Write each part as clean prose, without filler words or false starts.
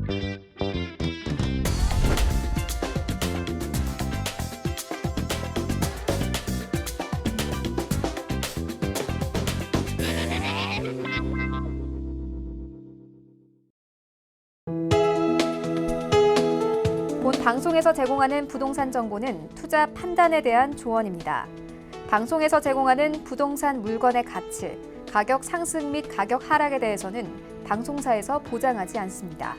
본 방송에서 제공하는 부동산 정보는 투자 판단에 대한 조언입니다. 방송에서 제공하는 부동산 물건의 가치, 가격 상승 및 가격 하락에 대해서는 방송사에서 보장하지 않습니다.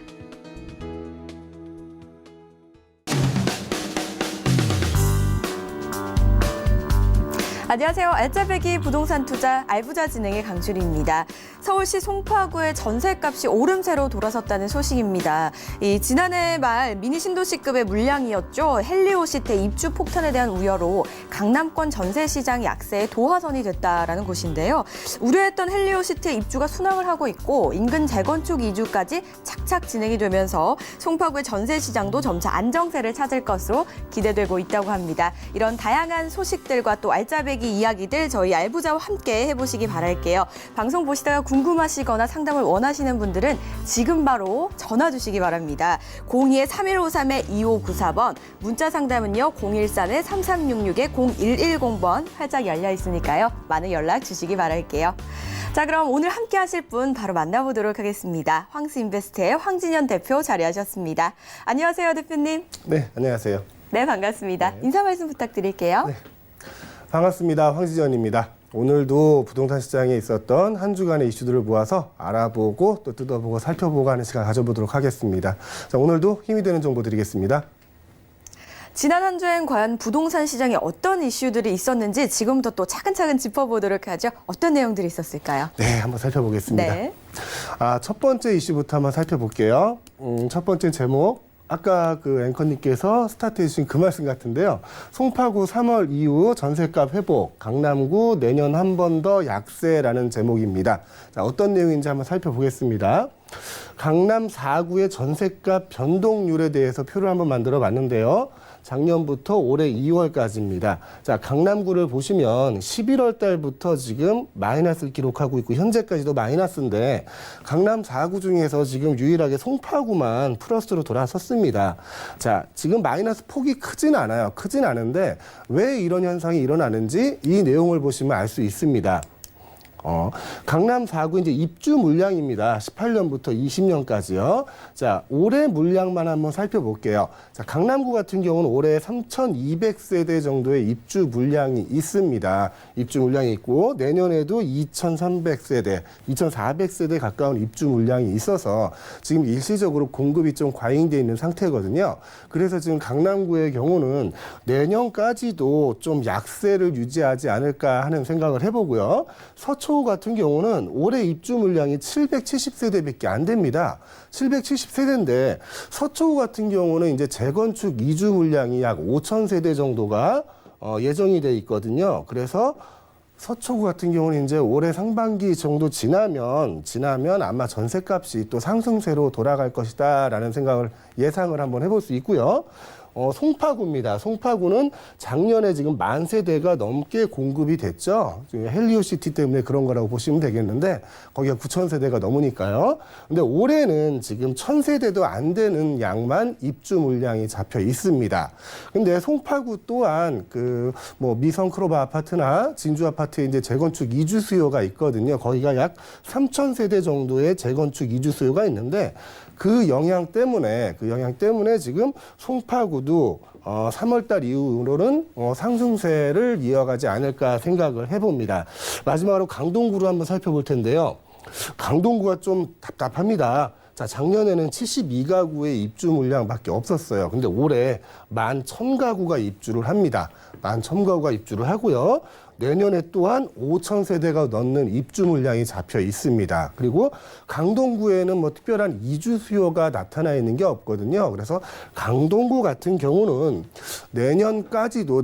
안녕하세요. 알짜배기 부동산 투자 알부자 진행의 강주리입니다. 서울시 송파구의 전셋값이 오름세로 돌아섰다는 소식입니다. 지난해 말 미니 신도시급의 물량이었죠. 헬리오시티 입주 폭탄에 대한 우려로 강남권 전세 시장 약세의 도화선이 됐다라는 곳인데요. 우려했던 헬리오시티의 입주가 순항을 하고 있고 인근 재건축 이주까지 착착 진행이 되면서 송파구의 전세 시장도 점차 안정세를 찾을 것으로 기대되고 있다고 합니다. 이런 다양한 소식들과 또 알짜배기 이야기들 저희 알부자와 함께 해보시기 바랄게요. 방송 보시다가 궁금하시거나 상담을 원하시는 분들은 지금 바로 전화 주시기 바랍니다. 02-3153-2594번, 문자 상담은요 013-3366-0110번 활짝 열려 있으니까요. 많은 연락 주시기 바랄게요. 자, 그럼 오늘 함께 하실 분 바로 만나보도록 하겠습니다. 황스인베스트의 황진현 대표 자리하셨습니다. 안녕하세요, 대표님. 네, 안녕하세요. 네, 반갑습니다. 네. 인사 말씀 부탁드릴게요. 네. 반갑습니다. 황진현입니다. 오늘도 부동산 시장에 있었던 한 주간의 이슈들을 모아서 알아보고 또 뜯어보고 살펴보고 하는 시간 가져보도록 하겠습니다. 자, 오늘도 힘이 되는 정보 드리겠습니다. 지난 한 주엔 과연 부동산 시장에 어떤 이슈들이 있었는지 지금부터 또 차근차근 짚어보도록 하죠. 어떤 내용들이 있었을까요? 네, 한번 살펴보겠습니다. 네. 첫 번째 이슈부터 한번 살펴볼게요. 첫 번째 제목. 아까 그 앵커님께서 스타트해 주신 그 말씀 같은데요. 송파구 3월 이후 전셋값 회복, 강남구 내년 한 번 더 약세라는 제목입니다. 자, 어떤 내용인지 한번 살펴보겠습니다. 강남 4구의 전셋값 변동률에 대해서 표를 한번 만들어 봤는데요. 작년부터 올해 2월까지입니다. 자, 강남구를 보시면 11월 달부터 지금 마이너스를 기록하고 있고 현재까지도 마이너스인데 강남 4구 중에서 지금 유일하게 송파구만 플러스로 돌아섰습니다. 자, 지금 마이너스 폭이 크진 않아요. 크진 않은데 왜 이런 현상이 일어나는지 이 내용을 보시면 알 수 있습니다. 강남 4구 이제 입주 물량입니다. 18년부터 20년까지요. 자, 올해 물량만 한번 살펴볼게요. 자, 강남구 같은 경우는 올해 3,200세대 정도의 입주 물량이 있습니다. 입주 물량이 있고 내년에도 2,300세대, 2,400세대 가까운 입주 물량이 있어서 지금 일시적으로 공급이 좀 과잉돼 있는 상태거든요. 그래서 지금 강남구의 경우는 내년까지도 좀 약세를 유지하지 않을까 하는 생각을 해보고요. 서초 같은 경우는 올해 입주 물량이 770세대밖에 안 됩니다. 770세대인데 서초구 같은 경우는 이제 재건축 이주 물량이 약 5,000세대 정도가 예정이 돼 있거든요. 그래서 서초구 같은 경우는 이제 올해 상반기 정도 지나면 아마 전셋값이 또 상승세로 돌아갈 것이다라는 생각을 예상을 한번 해볼 수 있고요. 송파구입니다. 송파구는 작년에 지금 10,000세대가 넘게 공급이 됐죠. 헬리오시티 때문에 그런 거라고 보시면 되겠는데 거기가 9,000세대가 넘으니까요. 근데 올해는 지금 1,000세대도 안 되는 양만 입주 물량이 잡혀 있습니다. 근데 송파구 또한 미성 크로바 아파트나 진주 아파트에 이제 재건축 이주 수요가 있거든요. 거기가 약 3,000세대 정도의 재건축 이주 수요가 있는데 그 영향 때문에 지금 송파구도 3월달 이후로는 상승세를 이어가지 않을까 생각을 해봅니다. 마지막으로 강동구를 한번 살펴볼 텐데요. 강동구가 좀 답답합니다. 자, 작년에는 72가구의 입주 물량밖에 없었어요. 근데 올해 11,000가구가 입주를 합니다. 11,000가구가 입주를 하고요. 내년에 또한 5,000세대가 넘는 입주 물량이 잡혀 있습니다. 그리고 강동구에는 특별한 이주 수요가 나타나 있는 게 없거든요. 그래서 강동구 같은 경우는 내년까지도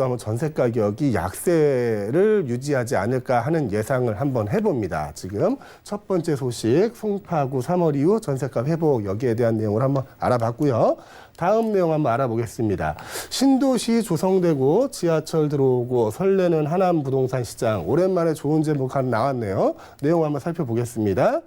아마 전세 가격이 약세를 유지하지 않을까 하는 예상을 한번 해봅니다. 지금 첫 번째 소식, 송파구 3월 이후 전세값 회복, 여기에 대한 내용을 한번 알아봤고요. 다음 내용 한번 알아보겠습니다. 신도시 조성되고 지하철 들어오고 설레는 하남 부동산 시장. 오랜만에 좋은 제목 하나 나왔네요. 내용 한번 살펴보겠습니다.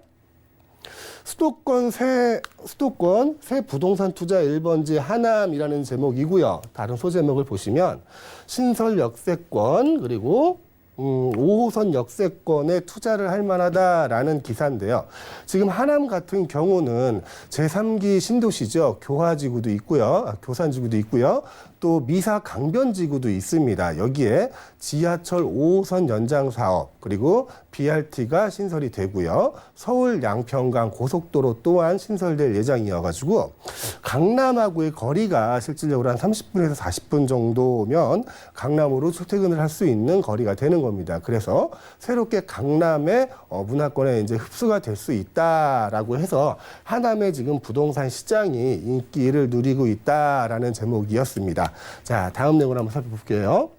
수도권 새 부동산 투자 1번지 하남이라는 제목이고요. 다른 소제목을 보시면 신설 역세권 그리고 5호선 역세권에 투자를 할 만하다라는 기사인데요. 지금 하남 같은 경우는 제3기 신도시죠. 교화지구도 있고요. 교산지구도 있고요. 또 미사 강변지구도 있습니다. 여기에 지하철 5호선 연장 사업 그리고 BRT가 신설이 되고요. 서울 양평강 고속도로 또한 신설될 예정이어가지고 강남하고의 거리가 실질적으로 한 30분에서 40분 정도면 강남으로 출퇴근을 할 수 있는 거리가 되는 겁니다. 그래서 새롭게 강남의 문화권에 이제 흡수가 될 수 있다라고 해서 하남의 지금 부동산 시장이 인기를 누리고 있다라는 제목이었습니다. 자, 다음 내용을 한번 살펴볼게요.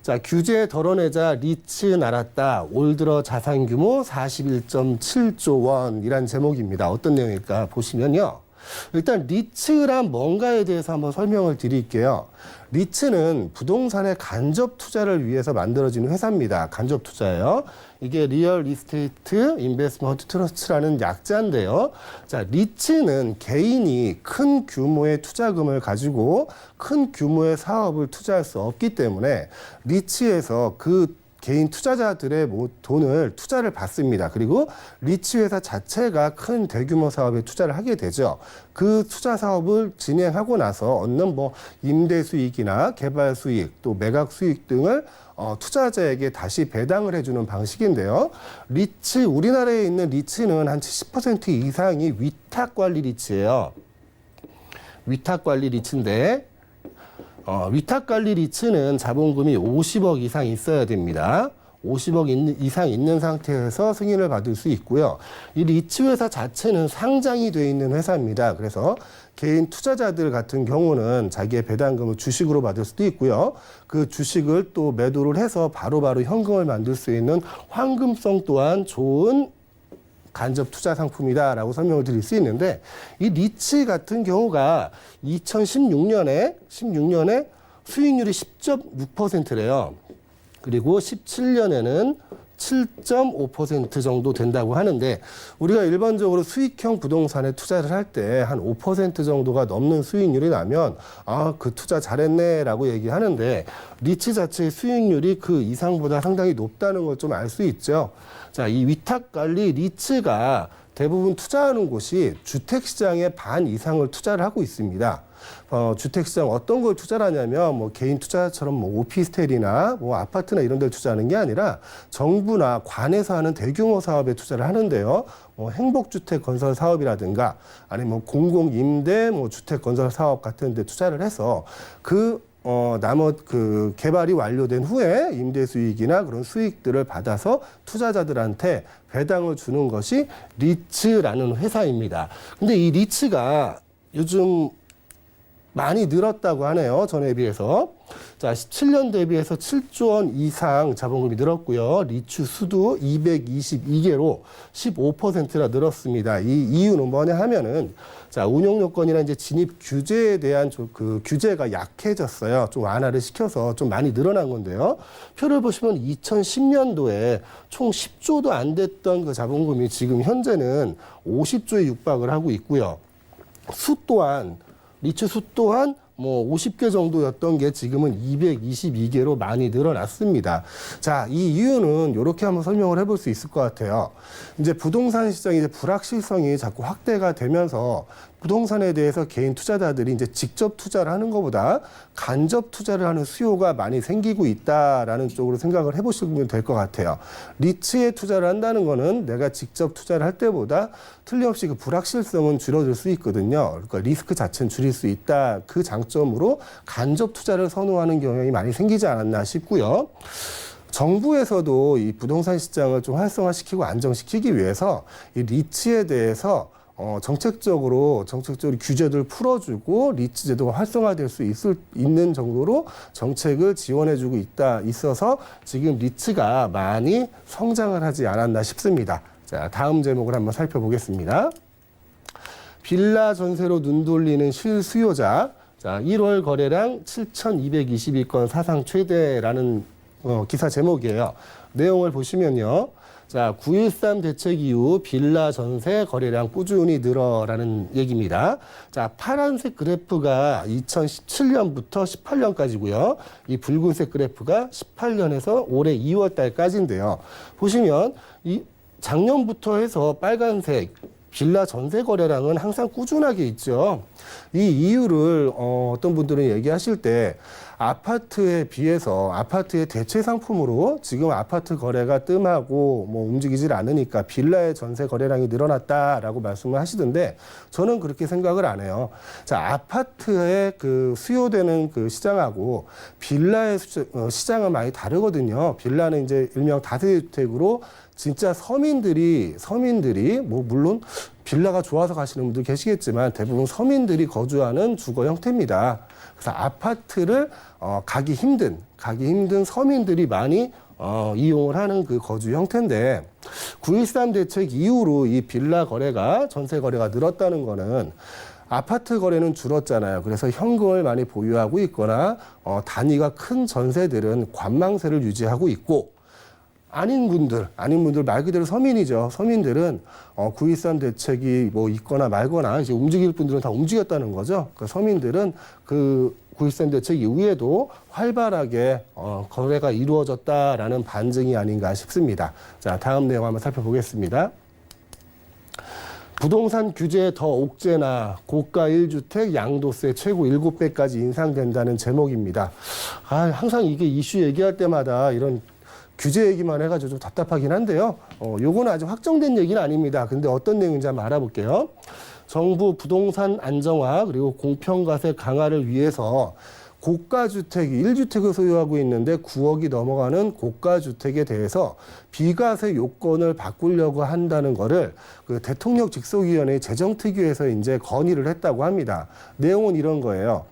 자, 규제 덜어내자 리츠 날았다. 올 들어 자산 규모 41.7조 원이란 제목입니다. 어떤 내용일까 보시면요. 일단 리츠란 뭔가에 대해서 한번 설명을 드릴게요. 리츠는 부동산의 간접 투자를 위해서 만들어진 회사입니다. 간접 투자예요. 이게 리얼 이스테이트 인베스트먼트 트러스트라는 약자인데요. 자, 리츠는 개인이 큰 규모의 투자금을 가지고 큰 규모의 사업을 투자할 수 없기 때문에 리츠에서 그 개인 투자자들의 돈을 투자를 받습니다. 그리고 리츠 회사 자체가 큰 대규모 사업에 투자를 하게 되죠. 그 투자 사업을 진행하고 나서 얻는 임대 수익이나 개발 수익, 또 매각 수익 등을 투자자에게 다시 배당을 해주는 방식인데요. 리츠, 우리나라에 있는 리츠는 한 70% 이상이 위탁관리 리츠예요. 위탁관리 리츠인데 위탁관리 리츠는 자본금이 50억 이상 있어야 됩니다. 50억 이상 있는 상태에서 승인을 받을 수 있고요. 이 리츠 회사 자체는 상장이 돼 있는 회사입니다. 그래서 개인 투자자들 같은 경우는 자기의 배당금을 주식으로 받을 수도 있고요. 그 주식을 또 매도를 해서 바로바로 현금을 만들 수 있는 황금성 또한 좋은 간접 투자 상품이다라고 설명을 드릴 수 있는데 이 리츠 같은 경우가 2016년에 수익률이 10.6%래요. 그리고 17년에는 7.5% 정도 된다고 하는데 우리가 일반적으로 수익형 부동산에 투자를 할 때 한 5% 정도가 넘는 수익률이 나면 그 투자 잘했네라고 얘기하는데 리츠 자체의 수익률이 그 이상보다 상당히 높다는 걸 좀 알 수 있죠. 자, 이 위탁관리 리츠가 대부분 투자하는 곳이 주택시장의 반 이상을 투자를 하고 있습니다. 주택시장 어떤 걸 투자를 하냐면 개인 투자처럼 오피스텔이나 아파트나 이런 데를 투자하는 게 아니라 정부나 관에서 하는 대규모 사업에 투자를 하는데요. 행복주택 건설 사업이라든가 아니면 공공임대 주택 건설 사업 같은 데 투자를 해서 개발이 완료된 후에 임대 수익이나 그런 수익들을 받아서 투자자들한테 배당을 주는 것이 리츠라는 회사입니다. 근데 이 리츠가 요즘 많이 늘었다고 하네요. 전에 비해서. 자, 17년 대비해서 7조 원 이상 자본금이 늘었고요. 리츠 수도 222개로 15%나 늘었습니다. 이 이유는 뭐냐 하면은 자, 운용 요건이나 이제 진입 규제에 대한 그 규제가 약해졌어요. 좀 완화를 시켜서 좀 많이 늘어난 건데요. 표를 보시면 2010년도에 총 10조도 안 됐던 그 자본금이 지금 현재는 50조에 육박을 하고 있고요. 리츠 수 또한 50개 정도였던 게 지금은 222개로 많이 늘어났습니다. 자, 이 이유는 이렇게 한번 설명을 해볼 수 있을 것 같아요. 이제 부동산 시장이 이제 불확실성이 자꾸 확대가 되면서 부동산에 대해서 개인 투자자들이 이제 직접 투자를 하는 것보다 간접 투자를 하는 수요가 많이 생기고 있다라는 쪽으로 생각을 해보시면 될 것 같아요. 리츠에 투자를 한다는 거는 내가 직접 투자를 할 때보다 틀림없이 그 불확실성은 줄어들 수 있거든요. 그러니까 리스크 자체는 줄일 수 있다. 그 장점으로 간접 투자를 선호하는 경향이 많이 생기지 않았나 싶고요. 정부에서도 이 부동산 시장을 좀 활성화시키고 안정시키기 위해서 이 리츠에 대해서 정책적으로 규제를 풀어주고 리츠 제도가 활성화될 수 있는 정도로 정책을 지원해주고 있어서 지금 리츠가 많이 성장을 하지 않았나 싶습니다. 자, 다음 제목을 한번 살펴보겠습니다. 빌라 전세로 눈 돌리는 실수요자. 자, 1월 거래량 7,222건 사상 최대라는 기사 제목이에요. 내용을 보시면요. 자, 9.13 대책 이후 빌라 전세 거래량 꾸준히 늘어라는 얘기입니다. 자, 파란색 그래프가 2017년부터 18년까지고요. 이 붉은색 그래프가 18년에서 올해 2월 달까지인데요. 보시면 이 작년부터 해서 빨간색 빌라 전세 거래량은 항상 꾸준하게 있죠. 이 이유를 어떤 분들은 얘기하실 때 아파트에 비해서 아파트의 대체 상품으로 지금 아파트 거래가 뜸하고 뭐 움직이질 않으니까 빌라의 전세 거래량이 늘어났다라고 말씀을 하시던데 저는 그렇게 생각을 안 해요. 자, 아파트의 그 수요되는 그 시장하고 빌라의 시장은 많이 다르거든요. 빌라는 이제 일명 다세대주택으로 진짜 서민들이 뭐 물론 빌라가 좋아서 가시는 분들 계시겠지만 대부분 서민들이 거주하는 주거 형태입니다. 그래서 아파트를 가기 힘든 서민들이 많이 이용을 하는 그 거주 형태인데 9.13 대책 이후로 이 빌라 거래가 전세 거래가 늘었다는 거는 아파트 거래는 줄었잖아요. 그래서 현금을 많이 보유하고 있거나 단위가 큰 전세들은 관망세를 유지하고 있고 아닌 분들 말 그대로 서민이죠. 서민들은 9.13 대책이 뭐 있거나 말거나 이제 움직일 분들은 다 움직였다는 거죠. 그 서민들은 그 9.13 대책 이후에도 활발하게 거래가 이루어졌다라는 반증이 아닌가 싶습니다. 자, 다음 내용 한번 살펴보겠습니다. 부동산 규제 더 옥죄나 고가 1주택 양도세 최고 7배까지 인상된다는 제목입니다. 항상 이게 이슈 얘기할 때마다 이런 규제 얘기만 해가지고 좀 답답하긴 한데요. 요거는 아직 확정된 얘기는 아닙니다. 근데 어떤 내용인지 한번 알아볼게요. 정부 부동산 안정화 그리고 공평과세 강화를 위해서 고가주택이 1주택을 소유하고 있는데 9억이 넘어가는 고가주택에 대해서 비과세 요건을 바꾸려고 한다는 거를 그 대통령 직속위원회 재정특위에서 이제 건의를 했다고 합니다. 내용은 이런 거예요.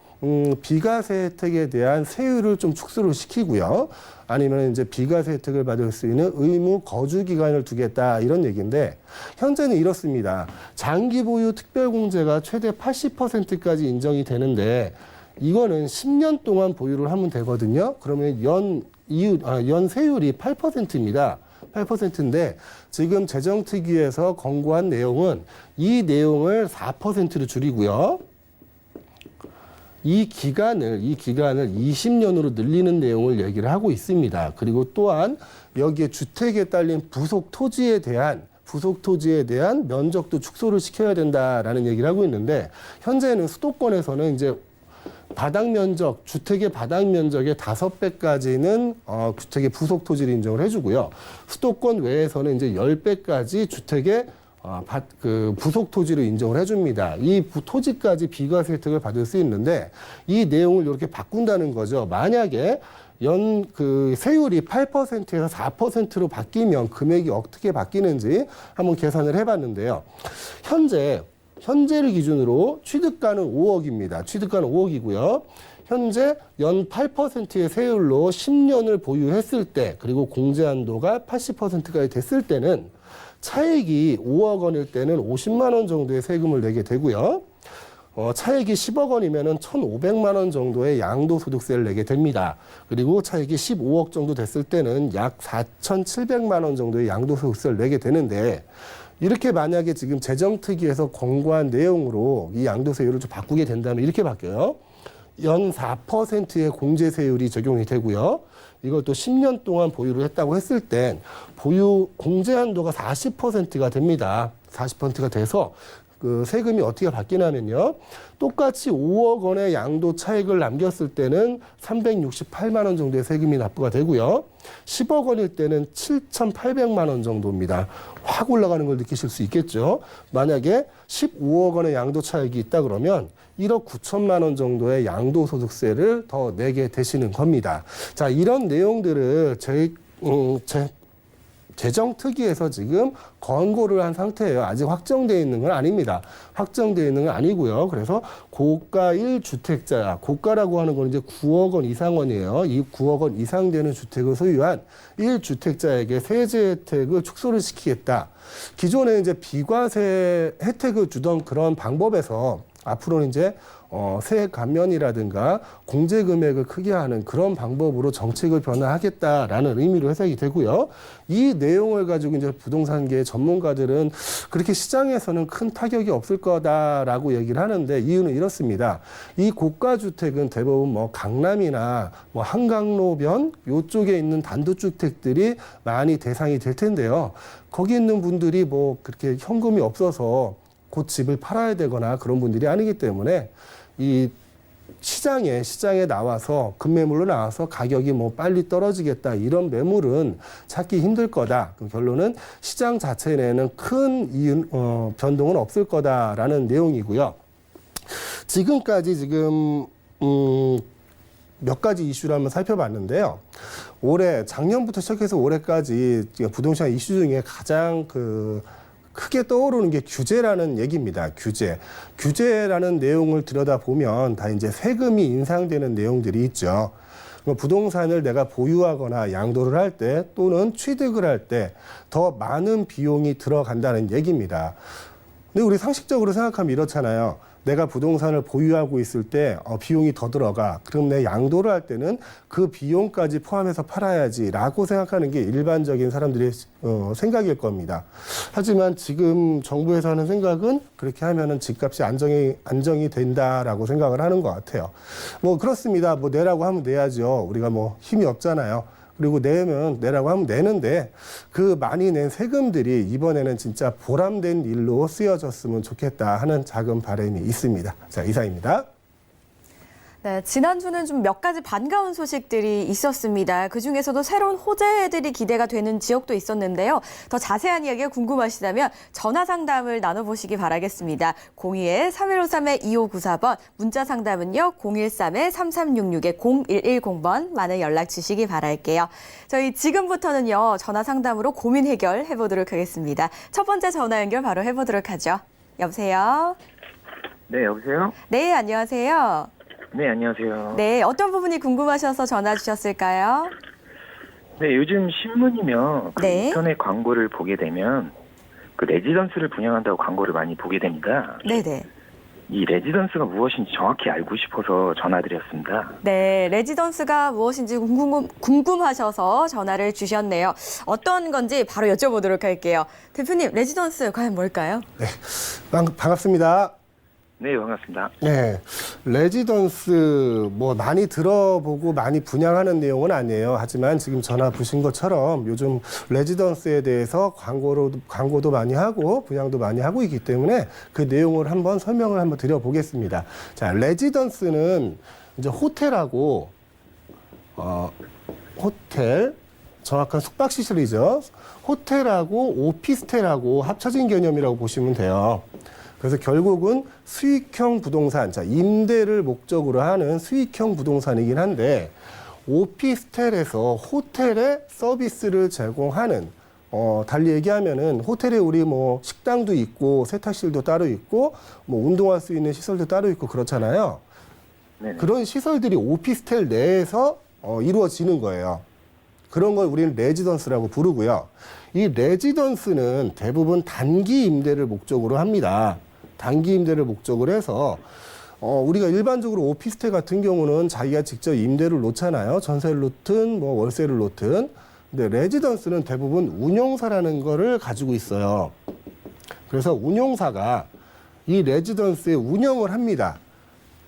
비과세 혜택에 대한 세율을 좀 축소를 시키고요. 아니면 이제 비과세 혜택을 받을 수 있는 의무 거주 기간을 두겠다 이런 얘기인데 현재는 이렇습니다. 장기 보유 특별공제가 최대 80%까지 인정이 되는데 이거는 10년 동안 보유를 하면 되거든요. 그러면 연 세율이 8%입니다. 8%인데 지금 재정특위에서 권고한 내용은 이 내용을 4%로 줄이고요. 이 기간을 20년으로 늘리는 내용을 얘기를 하고 있습니다. 그리고 또한 여기에 주택에 딸린 부속 토지에 대한 면적도 축소를 시켜야 된다라는 얘기를 하고 있는데 현재는 수도권에서는 이제 주택의 바닥 면적의 5배까지는 주택의 부속 토지를 인정을 해주고요. 수도권 외에서는 이제 10배까지 주택의 부속 토지를 인정을 해줍니다. 이 토지까지 비과세 혜택을 받을 수 있는데 이 내용을 이렇게 바꾼다는 거죠. 만약에 세율이 8%에서 4%로 바뀌면 금액이 어떻게 바뀌는지 한번 계산을 해봤는데요. 현재를 기준으로 취득가는 5억입니다. 취득가는 5억이고요. 현재 연 8%의 세율로 10년을 보유했을 때 그리고 공제 한도가 80%까지 됐을 때는 차액이 5억 원일 때는 50만 원 정도의 세금을 내게 되고요. 차액이 10억 원이면은 1,500만 원 정도의 양도소득세를 내게 됩니다. 그리고 차액이 15억 정도 됐을 때는 약 4,700만 원 정도의 양도소득세를 내게 되는데 이렇게 만약에 지금 재정특위에서 권고한 내용으로 이 양도세율을 좀 바꾸게 된다면 이렇게 바뀌어요. 연 4%의 공제세율이 적용이 되고요. 이것도 10년 동안 보유를 했다고 했을 땐 보유 공제 한도가 40%가 됩니다. 40%가 돼서 그 세금이 어떻게 바뀌냐면요. 똑같이 5억 원의 양도 차익을 남겼을 때는 368만 원 정도의 세금이 납부가 되고요. 10억 원일 때는 7,800만 원 정도입니다. 확 올라가는 걸 느끼실 수 있겠죠. 만약에 15억 원의 양도 차익이 있다 그러면 1억 9천만 원 정도의 양도소득세를 더 내게 되시는 겁니다. 자, 이런 내용들을 재정특위에서 지금 권고를 한 상태예요. 아직 확정되어 있는 건 아닙니다. 확정되어 있는 건 아니고요. 그래서 고가 1주택자, 고가라고 하는 건 이제 9억 원 이상원이에요. 이 9억 원 이상 되는 주택을 소유한 1주택자에게 세제 혜택을 축소를 시키겠다. 기존에 이제 비과세 혜택을 주던 그런 방법에서 앞으로는 이제 세액 감면이라든가 공제 금액을 크게 하는 그런 방법으로 정책을 변화하겠다라는 의미로 해석이 되고요. 이 내용을 가지고 이제 부동산계 전문가들은 그렇게 시장에서는 큰 타격이 없을 거다라고 얘기를 하는데 이유는 이렇습니다. 이 고가 주택은 대부분 뭐 강남이나 뭐 한강로변 요쪽에 있는 단독주택들이 많이 대상이 될 텐데요. 거기 있는 분들이 뭐 그렇게 현금이 없어서 곧 집을 팔아야 되거나 그런 분들이 아니기 때문에 이 시장에 시장에 급매물로 나와서 가격이 뭐 빨리 떨어지겠다 이런 매물은 찾기 힘들 거다. 그 결론은 시장 자체 내에는 큰 변동은 없을 거다라는 내용이고요. 지금까지 몇 가지 이슈를 한번 살펴봤는데요. 작년부터 시작해서 올해까지 부동산 이슈 중에 가장 크게 떠오르는 게 규제라는 얘기입니다. 규제라는 내용을 들여다보면 다 이제 세금이 인상되는 내용들이 있죠. 부동산을 내가 보유하거나 양도를 할 때 또는 취득을 할 때 더 많은 비용이 들어간다는 얘기입니다. 근데 우리 상식적으로 생각하면 이렇잖아요. 내가 부동산을 보유하고 있을 때 비용이 더 들어가. 그럼 내 양도를 할 때는 그 비용까지 포함해서 팔아야지라고 생각하는 게 일반적인 사람들의 생각일 겁니다. 하지만 지금 정부에서 하는 생각은 그렇게 하면은 집값이 안정이 된다라고 생각을 하는 것 같아요. 뭐 그렇습니다. 뭐 내라고 하면 내야죠. 우리가 뭐 힘이 없잖아요. 그리고 내라고 하면 내는데 그 많이 낸 세금들이 이번에는 진짜 보람된 일로 쓰여졌으면 좋겠다 하는 작은 바람이 있습니다. 자, 이상입니다. 네, 지난주는 좀 몇 가지 반가운 소식들이 있었습니다. 그중에서도 새로운 호재들이 기대가 되는 지역도 있었는데요. 더 자세한 이야기가 궁금하시다면 전화 상담을 나눠보시기 바라겠습니다. 02-3153-2594번, 문자 상담은요. 013-3366-0110번 많은 연락 주시기 바랄게요. 저희 지금부터는요. 전화 상담으로 고민 해결해 보도록 하겠습니다. 첫 번째 전화 연결 바로 해보도록 하죠. 여보세요? 네, 여보세요? 네, 안녕하세요. 네, 안녕하세요. 네, 어떤 부분이 궁금하셔서 전화 주셨을까요? 네, 요즘 신문이며 네. 인터넷 광고를 보게 되면 레지던스를 분양한다고 광고를 많이 보게 됩니다. 네네. 이 레지던스가 무엇인지 정확히 알고 싶어서 전화드렸습니다. 네, 레지던스가 무엇인지 궁금하셔서 전화를 주셨네요. 어떤 건지 바로 여쭤보도록 할게요. 대표님, 레지던스 과연 뭘까요? 네, 반갑습니다. 네, 반갑습니다. 네, 레지던스 뭐 많이 들어보고 많이 분양하는 내용은 아니에요. 하지만 지금 전화 주신 것처럼 요즘 레지던스에 대해서 광고도 많이 하고 분양도 많이 하고 있기 때문에 그 내용을 설명을 한번 드려보겠습니다. 자, 레지던스는 이제 호텔하고 호텔 정확한 숙박시설이죠. 호텔하고 오피스텔하고 합쳐진 개념이라고 보시면 돼요. 그래서 결국은 수익형 부동산, 자, 임대를 목적으로 하는 수익형 부동산이긴 한데, 오피스텔에서 호텔에 서비스를 제공하는, 달리 얘기하면은 호텔에 우리 뭐 식당도 있고, 세탁실도 따로 있고, 뭐 운동할 수 있는 시설도 따로 있고 그렇잖아요. 네네. 그런 시설들이 오피스텔 내에서 이루어지는 거예요. 그런 걸 우리는 레지던스라고 부르고요. 이 레지던스는 대부분 단기 임대를 목적으로 합니다. 단기 임대를 목적으로 해서 우리가 일반적으로 오피스텔 같은 경우는 자기가 직접 임대를 놓잖아요. 전세를 놓든 뭐 월세를 놓든. 근데 레지던스는 대부분 운용사라는 거를 가지고 있어요. 그래서 운용사가 이 레지던스의 운영을 합니다.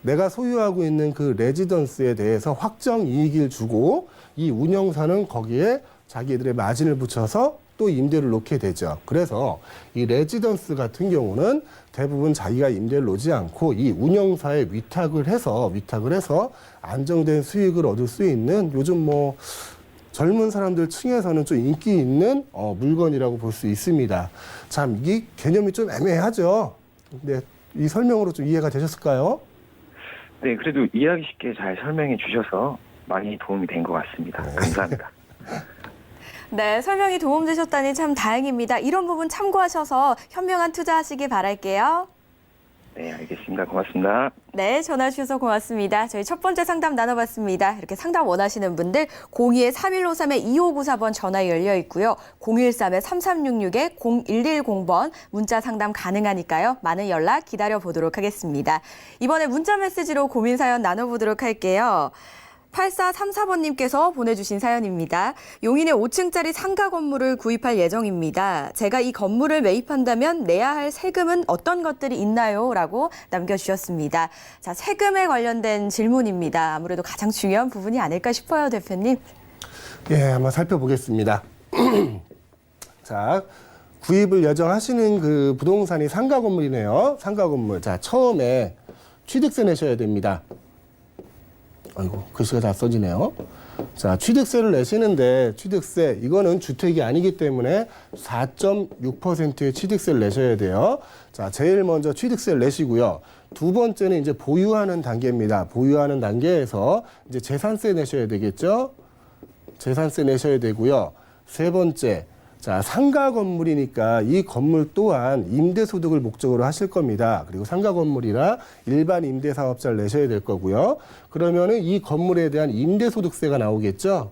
내가 소유하고 있는 그 레지던스에 대해서 확정 이익을 주고 이 운영사는 거기에 자기들의 마진을 붙여서 또 임대를 놓게 되죠. 그래서 이 레지던스 같은 경우는 대부분 자기가 임대를 놓지 않고 이 운영사에 위탁을 해서 안정된 수익을 얻을 수 있는 요즘 뭐 젊은 사람들 층에서는 좀 인기 있는 물건이라고 볼 수 있습니다. 참 이 개념이 좀 애매하죠. 근데 이 설명으로 좀 이해가 되셨을까요? 네, 그래도 이해하기 쉽게 잘 설명해 주셔서 많이 도움이 된 것 같습니다. 감사합니다. 네, 설명이 도움되셨다니 참 다행입니다. 이런 부분 참고하셔서 현명한 투자하시기 바랄게요. 네, 알겠습니다. 고맙습니다. 네, 전화 주셔서 고맙습니다. 저희 첫 번째 상담 나눠봤습니다. 이렇게 상담 원하시는 분들 02-3153-2594번 전화 열려 있고요. 013-3366-0110번 문자 상담 가능하니까요. 많은 연락 기다려보도록 하겠습니다. 이번에 문자 메시지로 고민 사연 나눠보도록 할게요. 8434번님께서 보내주신 사연입니다. 용인에 5층짜리 상가 건물을 구입할 예정입니다. 제가 이 건물을 매입한다면 내야 할 세금은 어떤 것들이 있나요? 라고 남겨주셨습니다. 자, 세금에 관련된 질문입니다. 아무래도 가장 중요한 부분이 아닐까 싶어요, 대표님. 예, 한번 살펴보겠습니다. 자, 구입을 예정하시는 그 부동산이 상가 건물이네요. 상가 건물. 자, 처음에 취득세 내셔야 됩니다. 아이고, 글씨가 다 써지네요. 자, 취득세를 내시는데 취득세, 이거는 주택이 아니기 때문에 4.6%의 취득세를 내셔야 돼요. 자, 제일 먼저 취득세를 내시고요. 두 번째는 이제 보유하는 단계입니다. 보유하는 단계에서 이제 재산세 내셔야 되겠죠. 재산세 내셔야 되고요. 세 번째, 자, 상가 건물이니까 이 건물 또한 임대소득을 목적으로 하실 겁니다. 그리고 상가 건물이나 일반 임대사업자를 내셔야 될 거고요. 그러면은 이 건물에 대한 임대소득세가 나오겠죠.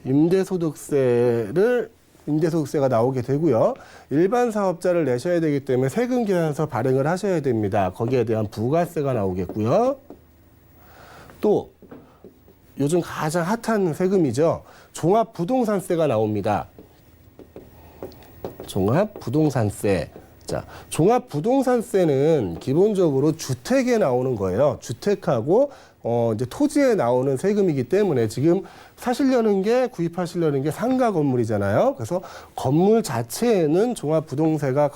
임대소득세가 나오게 되고요. 일반 사업자를 내셔야 되기 때문에 세금 계산서 발행을 하셔야 됩니다. 거기에 대한 부가세가 나오겠고요. 또 요즘 가장 핫한 세금이죠. 종합부동산세가 나옵니다. 종합부동산세. 자, 종합부동산세는 기본적으로 주택에 나오는 거예요. 주택하고 이제 토지에 나오는 세금이기 때문에 지금 구입하시려는 게 상가 건물이잖아요. 그래서 건물 자체에는 부동산세가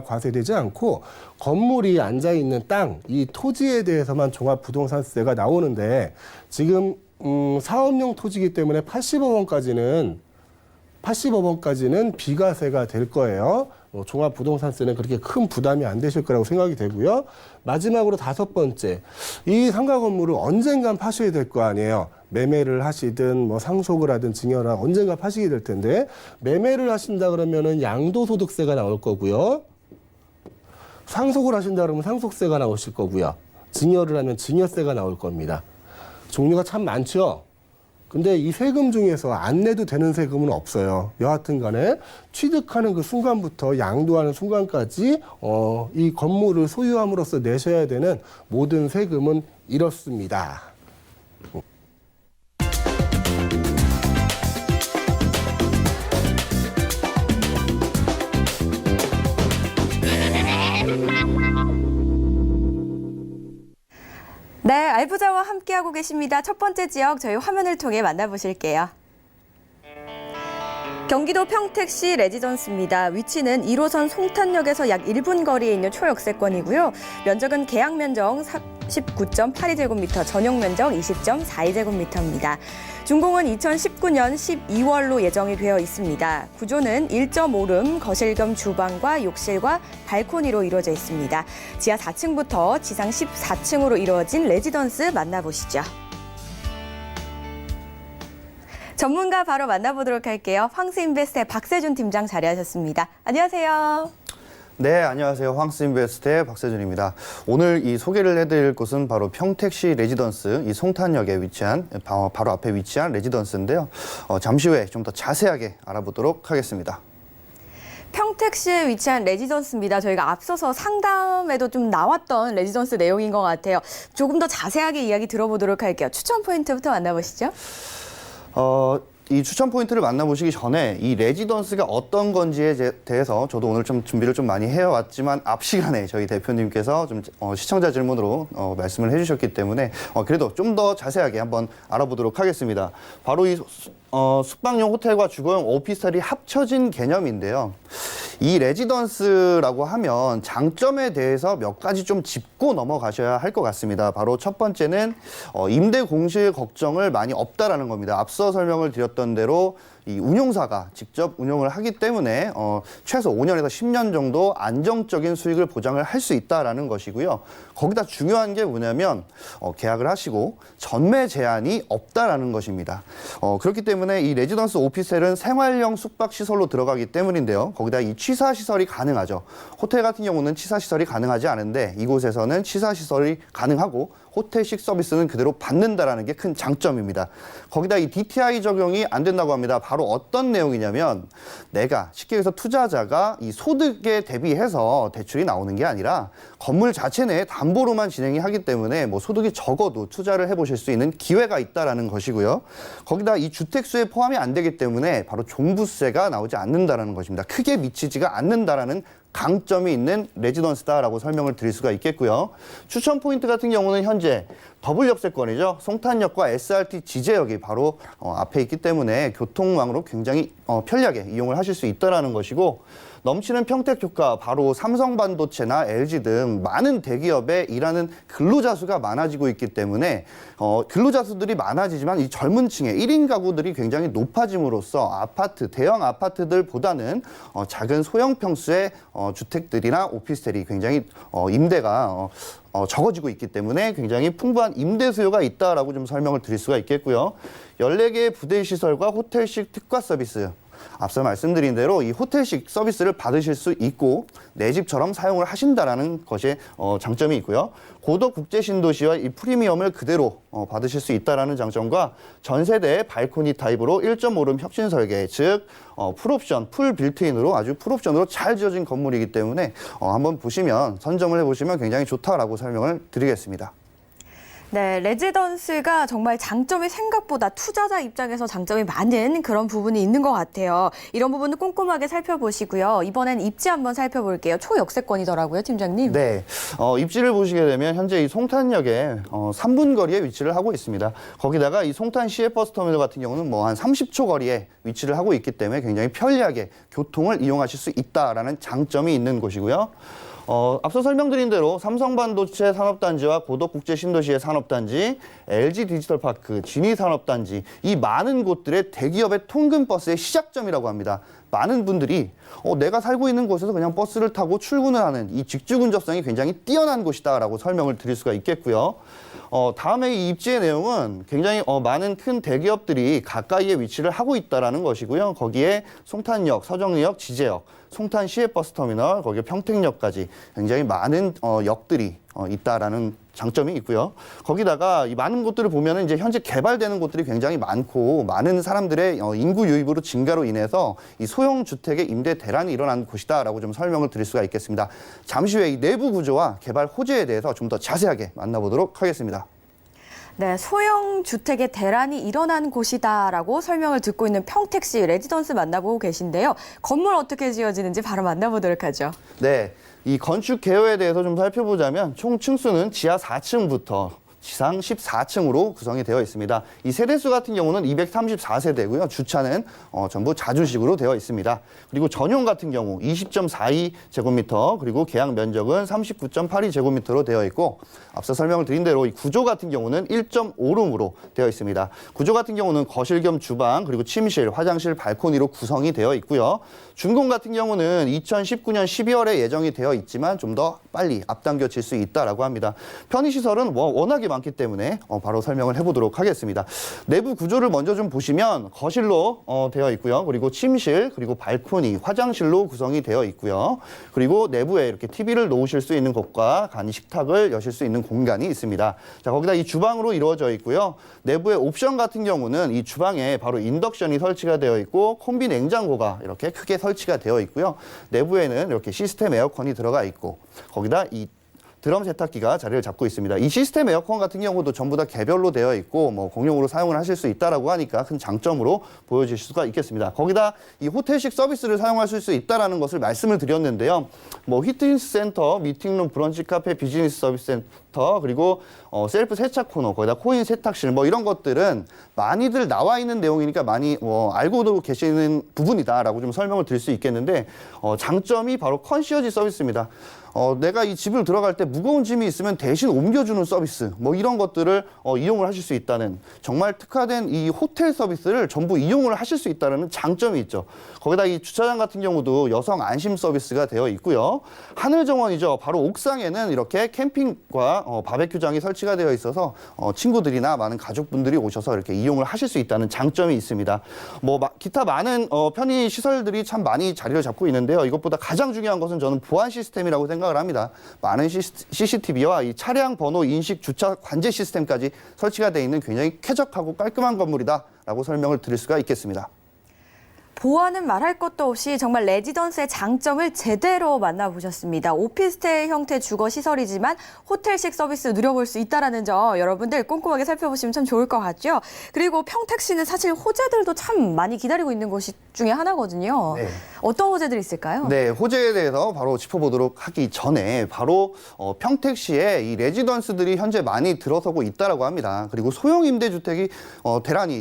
과세되지 않고 건물이 앉아 있는 땅, 이 토지에 대해서만 종합부동산세가 나오는데 지금 사업용 토지이기 때문에 85번까지는 비과세가 될 거예요. 종합부동산세는 그렇게 큰 부담이 안 되실 거라고 생각이 되고요. 마지막으로 다섯 번째, 이 상가 건물을 언젠간 파셔야 될 거 아니에요. 매매를 하시든 뭐 상속을 하든 증여를 하든 언젠가 파시게 될 텐데 매매를 하신다 그러면은 양도소득세가 나올 거고요. 상속을 하신다 그러면 상속세가 나오실 거고요. 증여를 하면 증여세가 나올 겁니다. 종류가 참 많죠. 근데 이 세금 중에서 안 내도 되는 세금은 없어요. 여하튼 간에 취득하는 그 순간부터 양도하는 순간까지 이 건물을 소유함으로써 내셔야 되는 모든 세금은 이렇습니다. 네, 알부자와 함께하고 계십니다. 첫 번째 지역 저희 화면을 통해 만나보실게요. 경기도 평택시 레지던스입니다. 위치는 1호선 송탄역에서 약 1분 거리에 있는 초역세권이고요. 면적은 계약 면적 19.82제곱미터, 전용 면적 20.42제곱미터입니다. 준공은 2019년 12월로 예정이 되어 있습니다. 구조는 1.5룸, 거실 겸 주방과 욕실과 발코니로 이루어져 있습니다. 지하 4층부터 지상 14층으로 이루어진 레지던스 만나보시죠. 전문가 바로 만나보도록 할게요. 황스인베스트의 박세준 팀장 자리하셨습니다. 안녕하세요. 네, 안녕하세요. 황스인베스트의 박세준입니다. 오늘 이 소개를 해드릴 곳은 바로 평택시 레지던스, 이 송탄역에 위치한, 바로 앞에 위치한 레지던스인데요. 잠시 후에 좀 더 자세하게 알아보도록 하겠습니다. 평택시에 위치한 레지던스입니다. 저희가 앞서서 상담에도 좀 나왔던 레지던스 내용인 것 같아요. 조금 더 자세하게 이야기 들어보도록 할게요. 추천 포인트부터 만나보시죠. 이 추천 포인트를 만나보시기 전에 이 레지던스가 어떤 건지에 대해서 저도 오늘 좀 준비를 좀 많이 해왔지만 앞 시간에 저희 대표님께서 좀 시청자 질문으로 말씀을 해주셨기 때문에 그래도 좀 더 자세하게 한번 알아보도록 하겠습니다. 바로 이 숙박용 호텔과 주거용 오피스텔이 합쳐진 개념인데요. 이 레지던스라고 하면 장점에 대해서 몇 가지 좀 짚고 넘어가셔야 할 것 같습니다. 바로 첫 번째는 임대 공실 걱정을 많이 없다라는 겁니다. 앞서 설명을 드렸던 대로 이 운용사가 직접 운용을 하기 때문에 최소 5년에서 10년 정도 안정적인 수익을 보장을 할 수 있다라는 것이고요. 거기다 중요한 게 뭐냐면 계약을 하시고 전매 제한이 없다라는 것입니다. 그렇기 때문에 이 레지던스 오피스텔은 생활형 숙박 시설로 들어가기 때문인데요. 거기다 이 취사 시설이 가능하죠. 호텔 같은 경우는 취사 시설이 가능하지 않은데 이곳에서는 취사 시설이 가능하고 호텔식 서비스는 그대로 받는다라는 게 큰 장점입니다. 거기다 이 DTI 적용이 안 된다고 합니다. 바로 어떤 내용이냐면 내가 쉽게 해서 투자자가 이 소득에 대비해서 대출이 나오는 게 아니라 건물 자체 내에 담보로만 진행이 하기 때문에 뭐 소득이 적어도 투자를 해보실 수 있는 기회가 있다라는 것이고요. 거기다 이 주택수에 포함이 안 되기 때문에 바로 종부세가 나오지 않는다라는 것입니다. 크게 미치지가 않는다라는 강점이 있는 레지던스다라고 설명을 드릴 수가 있겠고요. 추천 포인트 같은 경우는 현재 더블 역세권이죠. 송탄역과 SRT 지제역이 바로 앞에 있기 때문에 교통망으로 굉장히 편리하게 이용을 하실 수 있다라는 것이고 넘치는 평택 효과, 바로 삼성반도체나 LG 등 많은 대기업에 일하는 근로자 수가 많아지고 있기 때문에 근로자 수들이 많아지지만 이 젊은 층의 1인 가구들이 굉장히 높아짐으로써 아파트, 대형 아파트들보다는 작은 소형 평수의 주택들이나 오피스텔이 굉장히 임대가 적어지고 있기 때문에 굉장히 풍부한 임대 수요가 있다라고 좀 설명을 드릴 수가 있겠고요. 14개의 부대 시설과 호텔식 특화 서비스. 앞서 말씀드린 대로 이 호텔식 서비스를 받으실 수 있고 내 집처럼 사용을 하신다라는 것에 장점이 있고요. 고덕 국제 신도시와 이 프리미엄을 그대로 받으실 수 있다라는 장점과 전 세대 발코니 타입으로 1.5룸 혁신 설계, 즉 풀옵션, 풀 빌트인으로 아주 풀옵션으로 잘 지어진 건물이기 때문에 한번 보시면 선점을 해보시면 굉장히 좋다라고 설명을 드리겠습니다. 네, 레지던스가 정말 장점이 생각보다 투자자 입장에서 장점이 많은 그런 부분이 있는 것 같아요. 이런 부분을 꼼꼼하게 살펴보시고요. 이번엔 입지 한번 살펴볼게요. 초역세권이더라고요, 팀장님. 네, 입지를 보시게 되면 현재 이 송탄역에 3분 거리에 위치를 하고 있습니다. 거기다가 이 송탄 시외버스 터미널 같은 경우는 뭐 한 30초 거리에 위치를 하고 있기 때문에 굉장히 편리하게 교통을 이용하실 수 있다라는 장점이 있는 곳이고요. 앞서 설명드린 대로 삼성반도체 산업단지와 고덕국제신도시의 산업단지, LG디지털파크, 진이산업단지 이 많은 곳들의 대기업의 통근버스의 시작점이라고 합니다. 많은 분들이 내가 살고 있는 곳에서 그냥 버스를 타고 출근을 하는 이 직주 근접성이 굉장히 뛰어난 곳이다라고 설명을 드릴 수가 있겠고요. 다음에 이 입지의 내용은 굉장히 많은 큰 대기업들이 가까이에 위치를 하고 있다라는 것이고요. 거기에 송탄역, 서정리역, 지제역, 송탄 시외버스터미널, 거기에 평택역까지 굉장히 많은 역들이 있다라는 장점이 있고요. 거기다가 이 많은 곳들을 보면은 이제 현재 개발되는 곳들이 굉장히 많고 많은 사람들의 인구 유입으로 증가로 인해서 이 소형 주택의 임대 대란이 일어난 곳이다라고 좀 설명을 드릴 수가 있겠습니다. 잠시 후에 이 내부 구조와 개발 호재에 대해서 좀 더 자세하게 만나보도록 하겠습니다. 네, 소형 주택의 대란이 일어난 곳이다라고 설명을 듣고 있는 평택시 레지던스 만나보고 계신데요. 건물 어떻게 지어지는지 바로 만나보도록 하죠. 네, 이 건축 개요에 대해서 좀 살펴보자면 총 층수는 지하 4층부터 지상 14층으로 구성이 되어 있습니다. 이 세대수 같은 경우는 234세대고요. 주차는 전부 자주식으로 되어 있습니다. 그리고 전용 같은 경우 20.42제곱미터, 그리고 계약 면적은 39.82제곱미터로 되어 있고, 앞서 설명을 드린 대로 이 구조 같은 경우는 1.5룸으로 되어 있습니다. 구조 같은 경우는 거실 겸 주방, 그리고 침실, 화장실, 발코니로 구성이 되어 있고요. 준공 같은 경우는 2019년 12월에 예정이 되어 있지만 좀 더 빨리 앞당겨질 수 있다라고 합니다. 편의시설은 워낙에 많기 때문에 바로 설명을 해보도록 하겠습니다. 내부 구조를 먼저 좀 보시면 거실로 되어 있고요. 그리고 침실, 그리고 발코니, 화장실로 구성이 되어 있고요. 그리고 내부에 이렇게 TV를 놓으실 수 있는 곳과 간이 식탁을 여실 수 있는 공간이 있습니다. 자, 거기다 이 주방으로 이루어져 있고요. 내부의 옵션 같은 경우는 이 주방에 바로 인덕션이 설치가 되어 있고 콤비 냉장고가 이렇게 크게 설치가 되어 있고요. 내부에는 이렇게 시스템 에어컨이 들어가 있고 거기다 이 드럼 세탁기가 자리를 잡고 있습니다. 이 시스템 에어컨 같은 경우도 전부 다 개별로 되어 있고 뭐 공용으로 사용을 하실 수 있다라고 하니까 큰 장점으로 보여질 수가 있겠습니다. 거기다 이 호텔식 서비스를 사용하실 수 있다라는 것을 말씀을 드렸는데요. 뭐 피트니스 센터, 미팅룸, 브런치 카페, 비즈니스 서비스 센터, 그리고 셀프 세차 코너, 거기다 코인 세탁실 뭐 이런 것들은 많이들 나와 있는 내용이니까 많이 알고도 계시는 부분이다라고 좀 설명을 드릴 수 있겠는데 장점이 바로 컨시어지 서비스입니다. 내가 이 집을 들어갈 때 무거운 짐이 있으면 대신 옮겨주는 서비스, 뭐 이런 것들을 이용을 하실 수 있다는, 정말 특화된 이 호텔 서비스를 전부 이용을 하실 수 있다는 장점이 있죠. 거기다 이 주차장 같은 경우도 여성 안심 서비스가 되어 있고요. 하늘 정원이죠. 바로 옥상에는 이렇게 캠핑과 바베큐장이 설치가 되어 있어서 친구들이나 많은 가족분들이 오셔서 이렇게 이용을 하실 수 있다는 장점이 있습니다. 뭐 기타 많은 편의 시설들이 참 많이 자리를 잡고 있는데요. 이것보다 가장 중요한 것은 저는 보안 시스템이라고 생각을 합니다. 많은 CCTV와 이 차량 번호 인식 주차 관제 시스템까지 설치가 되어 있는 굉장히 쾌적하고 깔끔한 건물이다라고 설명을 드릴 수가 있겠습니다. 보안은 말할 것도 없이 정말 레지던스의 장점을 제대로 만나보셨습니다. 오피스텔 형태 주거 시설이지만 호텔식 서비스 누려볼 수 있다는 점 여러분들 꼼꼼하게 살펴보시면 참 좋을 것 같죠. 그리고 평택시는 사실 호재들도 참 많이 기다리고 있는 곳이 중에 하나거든요. 네. 어떤 호재들이 있을까요? 네, 호재에 대해서 바로 짚어보도록 하기 전에 바로 평택시에 이 레지던스들이 현재 많이 들어서고 있다라고 합니다. 그리고 소형 임대주택이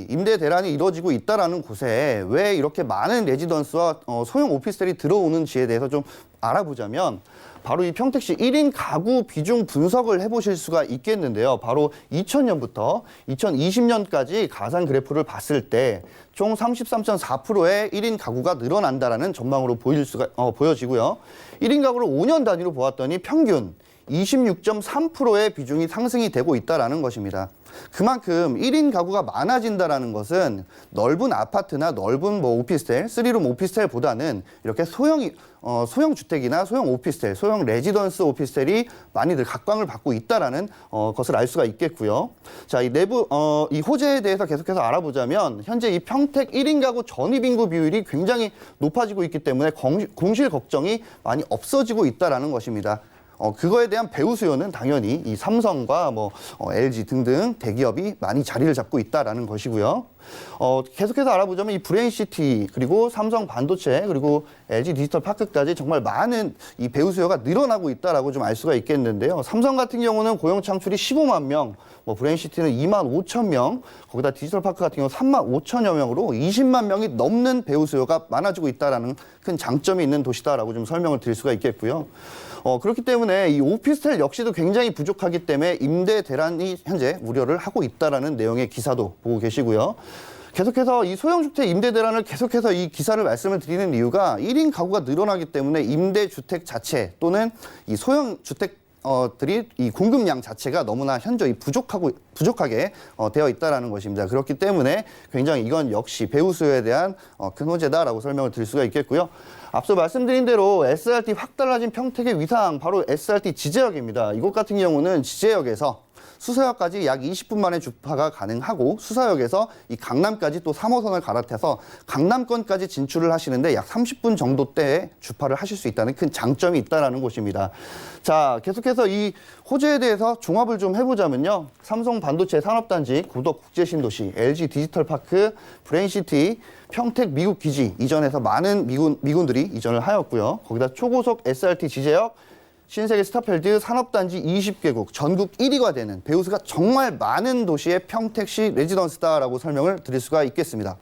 임대 대란이 이루어지고 있다라는 곳에 왜 이렇게 많은 레지던스와 소형 오피스텔이 들어오는지에 대해서 좀 알아보자면 바로 이 평택시 1인 가구 비중 분석을 해보실 수가 있겠는데요. 바로 2000년부터 2020년까지 가상 그래프를 봤을 때 총 33.4%의 1인 가구가 늘어난다라는 전망으로 보여지고요. 1인 가구를 5년 단위로 보았더니 평균 26.3%의 비중이 상승이 되고 있다는 것입니다. 그만큼 1인 가구가 많아진다는 것은 넓은 아파트나 넓은 오피스텔, 3룸 오피스텔보다는 이렇게 소형 주택이나 소형 오피스텔, 소형 레지던스 오피스텔이 많이들 각광을 받고 있다는 것을 알 수가 있겠고요. 자, 이 이 호재에 대해서 계속해서 알아보자면 현재 이 평택 1인 가구 전입 인구 비율이 굉장히 높아지고 있기 때문에 공실 걱정이 많이 없어지고 있다는 것입니다. 그거에 대한 배후 수요는 당연히 이 삼성과 LG 등등 대기업이 많이 자리를 잡고 있다라는 것이고요. 계속해서 알아보자면 이 브레인시티 그리고 삼성 반도체 그리고 LG 디지털 파크까지 정말 많은 이 배후 수요가 늘어나고 있다라고 좀 알 수가 있겠는데요. 삼성 같은 경우는 고용 창출이 15만 명, 브레인시티는 2만 5천 명, 거기다 디지털 파크 같은 경우 3만 5천여 명으로 20만 명이 넘는 배후 수요가 많아지고 있다라는 큰 장점이 있는 도시다라고 좀 설명을 드릴 수가 있겠고요. 그렇기 때문에 이 오피스텔 역시도 굉장히 부족하기 때문에 임대 대란이 현재 우려를 하고 있다라는 내용의 기사도 보고 계시고요. 계속해서 이 소형주택 임대 대란을 계속해서 이 기사를 말씀을 드리는 이유가 1인 가구가 늘어나기 때문에 임대주택 자체 또는 이 소형주택 들이 이 공급량 자체가 너무나 현저히 부족하게 되어 있다라는 것입니다. 그렇기 때문에 굉장히 이건 역시 배후 수요에 대한 큰 호재다라고 설명을 드릴 수가 있겠고요. 앞서 말씀드린 대로 SRT 확 달라진 평택의 위상 바로 SRT 지제역입니다. 이곳 같은 경우는 지제역에서 수서역까지 약 20분 만에 주파가 가능하고 수서역에서 이 강남까지 또 3호선을 갈아타서 강남권까지 진출을 하시는데 약 30분 정도 때에 주파를 하실 수 있다는 큰 장점이 있다는 곳입니다. 자, 계속해서 이 호재에 대해서 종합을 좀 해보자면요. 삼성 반도체 산업단지, 고덕 국제신도시, LG 디지털 파크, 브레인시티, 평택 미국 기지 이전해서 많은 미군들이 이전을 하였고요. 거기다 초고속 SRT 지제역, 신세계 스타필드 산업단지 20개국 전국 1위가 되는 배우수가 정말 많은 도시의 평택시 레지던스다라고 설명을 드릴 수가 있겠습니다.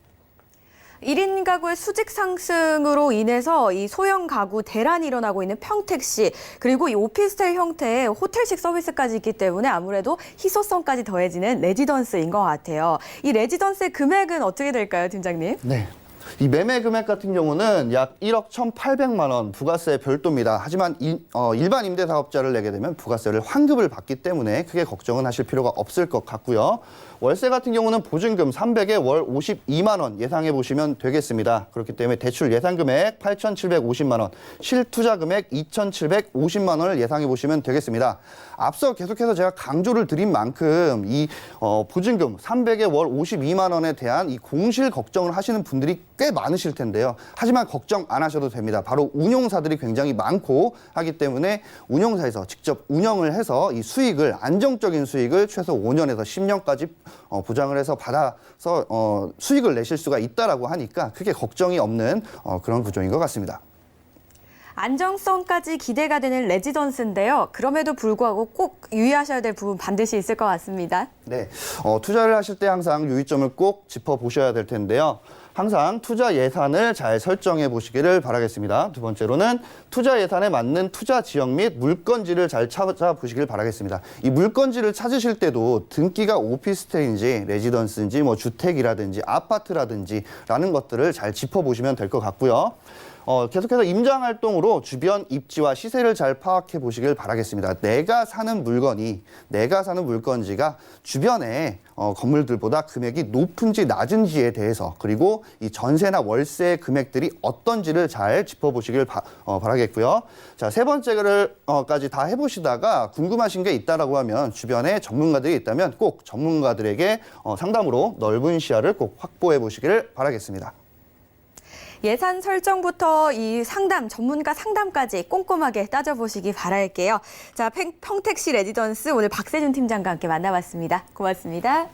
1인 가구의 수직 상승으로 인해서 이 소형 가구 대란이 일어나고 있는 평택시, 그리고 이 오피스텔 형태의 호텔식 서비스까지 있기 때문에 아무래도 희소성까지 더해지는 레지던스인 것 같아요. 이 레지던스의 금액은 어떻게 될까요, 팀장님? 네. 이 매매 금액 같은 경우는 약 1억 1,800만 원 부가세 별도입니다. 하지만 일반 임대사업자를 내게 되면 부가세를 환급을 받기 때문에 크게 걱정은 하실 필요가 없을 것 같고요. 월세 같은 경우는 보증금 300에 월 52만 원 예상해 보시면 되겠습니다. 그렇기 때문에 대출 예상 금액 8,750만 원, 실투자 금액 2,750만 원을 예상해 보시면 되겠습니다. 앞서 계속해서 제가 강조를 드린 만큼 이 보증금 300에 월 52만 원에 대한 이 공실 걱정을 하시는 분들이 꽤 많으실 텐데요. 하지만 걱정 안 하셔도 됩니다. 바로 운용사들이 굉장히 많고 하기 때문에 운용사에서 직접 운영을 해서 이 수익을, 안정적인 수익을 최소 5년에서 10년까지 보장을 해서 받아서 수익을 내실 수가 있다라고 하니까 크게 걱정이 없는 그런 구조인 것 같습니다. 안정성까지 기대가 되는 레지던스인데요. 그럼에도 불구하고 꼭 유의하셔야 될 부분 반드시 있을 것 같습니다. 네, 투자를 하실 때 항상 유의점을 꼭 짚어보셔야 될 텐데요. 항상 투자 예산을 잘 설정해 보시기를 바라겠습니다. 두 번째로는 투자 예산에 맞는 투자 지역 및 물건지를 잘 찾아보시길 바라겠습니다. 이 물건지를 찾으실 때도 등기가 오피스텔인지 레지던스인지 뭐 주택이라든지 아파트라든지 라는 것들을 잘 짚어보시면 될 것 같고요. 계속해서 임장 활동으로 주변 입지와 시세를 잘 파악해 보시길 바라겠습니다. 내가 사는 물건지가 주변에 건물들보다 금액이 높은지 낮은지에 대해서, 그리고 이 전세나 월세 금액들이 어떤지를 잘 짚어보시길 바라겠고요. 자, 세 번째까지 다 해보시다가 궁금하신 게 있다라고 하면 주변에 전문가들이 있다면 꼭 전문가들에게 상담으로 넓은 시야를 꼭 확보해 보시기를 바라겠습니다. 예산 설정부터 이 상담, 전문가 상담까지 꼼꼼하게 따져보시기 바랄게요. 자, 평택시 레지던스 오늘 박세준 팀장과 함께 만나봤습니다. 고맙습니다.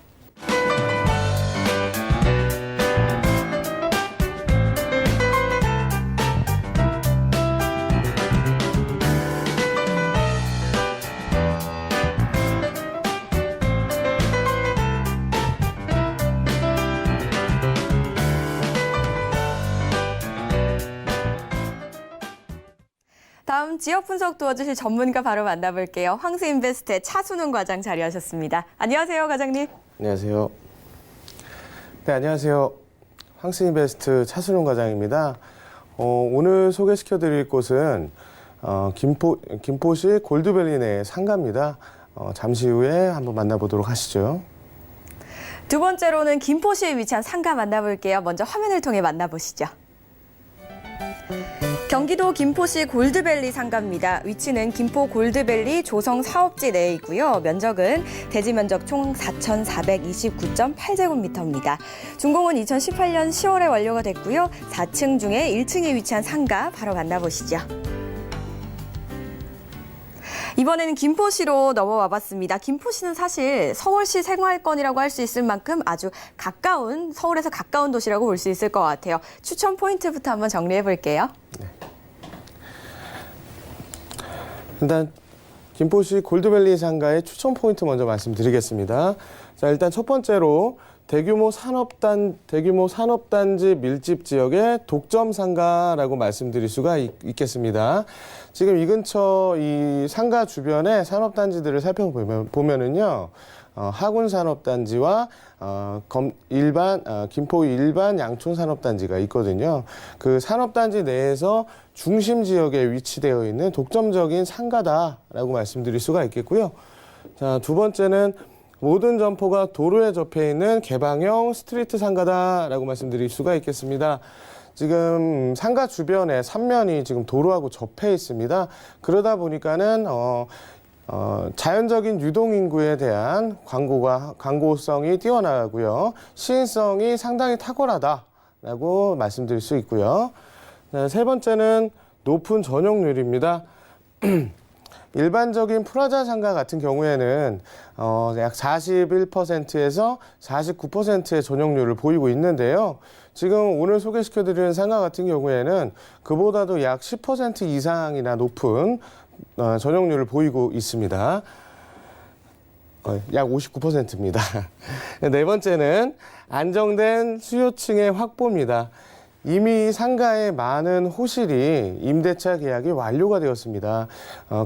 다음 지역 분석 도와주실 전문가 바로 만나볼게요. 황스인베스트의 차순웅 과장 자리하셨습니다. 안녕하세요, 과장님. 안녕하세요. 네, 안녕하세요. 황스인베스트 차순웅 과장입니다. 오늘 소개시켜드릴 곳은 김포시 골드밸리 내 상가입니다. 잠시 후에 한번 만나보도록 하시죠. 두 번째로는 김포시에 위치한 상가 만나볼게요. 먼저 화면을 통해 만나보시죠. 경기도 김포시 골드밸리 상가입니다. 위치는 김포 골드밸리 조성 사업지 내에 있고요. 면적은 대지 면적 총 4,429.8제곱미터입니다. 준공은 2018년 10월에 완료가 됐고요. 4층 중에 1층에 위치한 상가 바로 만나보시죠. 이번에는 김포시로 넘어와 봤습니다. 김포시는 사실 서울시 생활권이라고 할 수 있을 만큼 아주 가까운, 서울에서 가까운 도시라고 볼 수 있을 것 같아요. 추천 포인트부터 한번 정리해 볼게요. 네. 일단 김포시 골드밸리 상가의 추천 포인트 먼저 말씀드리겠습니다. 자, 일단 첫 번째로 대규모 산업단지 밀집 지역의 독점 상가라고 말씀드릴 수가 있겠습니다. 지금 이 근처 이 상가 주변에 산업단지들을 살펴보면은요, 하군 산업단지와 김포 일반 양촌 산업단지가 있거든요. 그 산업단지 내에서 중심 지역에 위치되어 있는 독점적인 상가다라고 말씀드릴 수가 있겠고요. 자, 두 번째는 모든 점포가 도로에 접해 있는 개방형 스트리트 상가다라고 말씀드릴 수가 있겠습니다. 지금 상가 주변에 3면이 지금 도로하고 접해 있습니다. 그러다 보니까는 자연적인 유동인구에 대한 광고성이 뛰어나고요. 시인성이 상당히 탁월하다라고 말씀드릴 수 있고요. 세 번째는 높은 전용률입니다. 일반적인 프라자 상가 같은 경우에는 약 41%에서 49%의 전용률을 보이고 있는데요. 지금 오늘 소개시켜드리는 상가 같은 경우에는 그보다도 약 10% 이상이나 높은 전용률을 보이고 있습니다. 약 59%입니다. 네 번째는 안정된 수요층의 확보입니다. 이미 상가의 많은 호실이 임대차 계약이 완료가 되었습니다.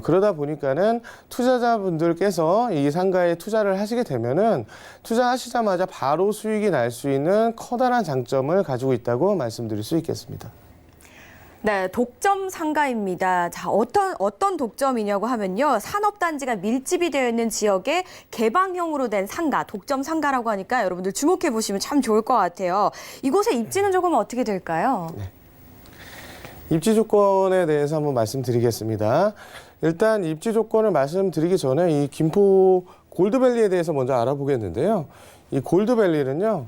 그러다 보니까는 투자자분들께서 이 상가에 투자를 하시게 되면은 투자하시자마자 바로 수익이 날 수 있는 커다란 장점을 가지고 있다고 말씀드릴 수 있겠습니다. 네, 독점 상가입니다. 자, 어떤 독점이냐고 하면요. 산업단지가 밀집이 되어 있는 지역에 개방형으로 된 상가, 독점 상가라고 하니까 여러분들 주목해 보시면 참 좋을 것 같아요. 이곳의 입지는 조금 어떻게 될까요? 네. 입지 조건에 대해서 한번 말씀드리겠습니다. 일단 입지 조건을 말씀드리기 전에 이 김포 골드밸리에 대해서 먼저 알아보겠는데요. 이 골드밸리는요.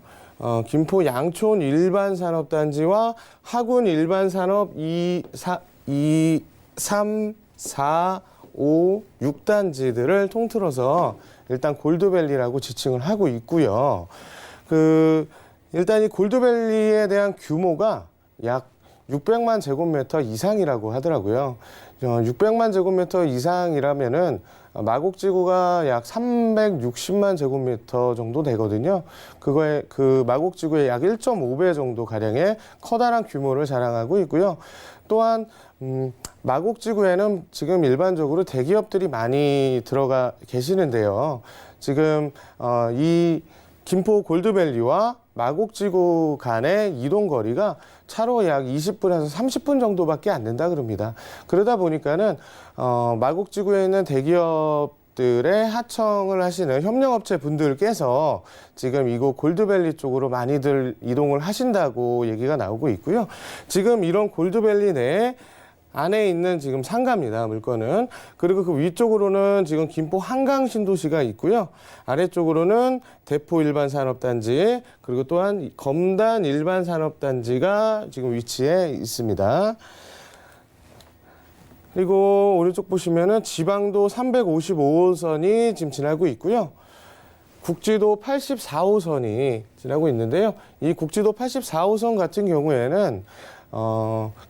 김포 양촌 일반 산업단지와 하군 일반 산업 2, 3, 4, 5, 6단지들을 통틀어서 일단 골드밸리라고 지칭을 하고 있고요. 일단 이 골드밸리에 대한 규모가 약 600만 제곱미터 이상이라고 하더라고요. 600만 제곱미터 이상이라면은 마곡지구가 약 360만 제곱미터 정도 되거든요. 그거에 그 마곡지구의 약 1.5배 정도 가량의 커다란 규모를 자랑하고 있고요. 또한 마곡지구에는 지금 일반적으로 대기업들이 많이 들어가 계시는데요. 지금 이 김포 골드밸리와 마곡지구 간의 이동 거리가 차로 약 20분에서 30분 정도밖에 안 된다 그럽니다. 그러다 보니까는 마곡지구에 있는 대기업들의 하청을 하시는 협력업체 분들께서 지금 이곳 골드밸리 쪽으로 많이들 이동을 하신다고 얘기가 나오고 있고요. 지금 이런 골드밸리 내에 안에 있는 지금 상가입니다. 물건은. 그리고 그 위쪽으로는 지금 김포 한강 신도시가 있고요. 아래쪽으로는 대포 일반산업단지, 그리고 또한 검단 일반산업단지가 지금 위치해 있습니다. 그리고 오른쪽 보시면은 지방도 355호선이 지금 지나고 있고요. 국지도 84호선이 지나고 있는데요. 이 국지도 84호선 같은 경우에는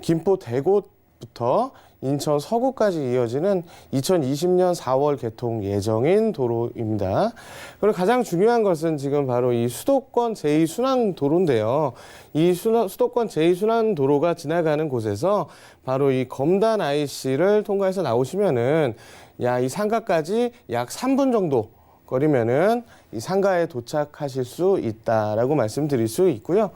김포 대곳부터 인천 서구까지 이어지는 2020년 4월 개통 예정인 도로입니다. 그리고 가장 중요한 것은 지금 바로 이 수도권 제2순환도로인데요. 이 수도권 제2순환도로가 지나가는 곳에서 바로 이 검단 IC를 통과해서 나오시면은 이 상가까지 약 3분 정도 거리면은 이 상가에 도착하실 수 있다라고 말씀드릴 수 있고요.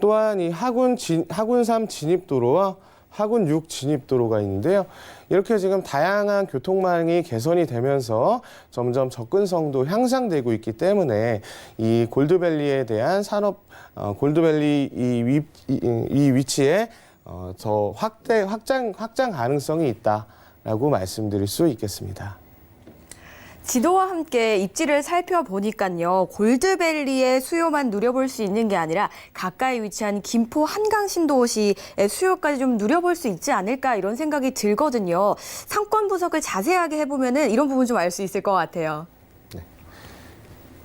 또한 이 하군 3 진입도로와 하군 6 진입도로가 있는데요. 이렇게 지금 다양한 교통망이 개선이 되면서 점점 접근성도 향상되고 있기 때문에 이 골드밸리에 대한 골드밸리 이 위치에 더 확장 가능성이 있다라고 말씀드릴 수 있겠습니다. 지도와 함께 입지를 살펴보니까요. 골드밸리의 수요만 누려볼 수 있는 게 아니라 가까이 위치한 김포 한강 신도시의 수요까지 좀 누려볼 수 있지 않을까 이런 생각이 들거든요. 상권 분석을 자세하게 해보면은 이런 부분 좀 알 수 있을 것 같아요.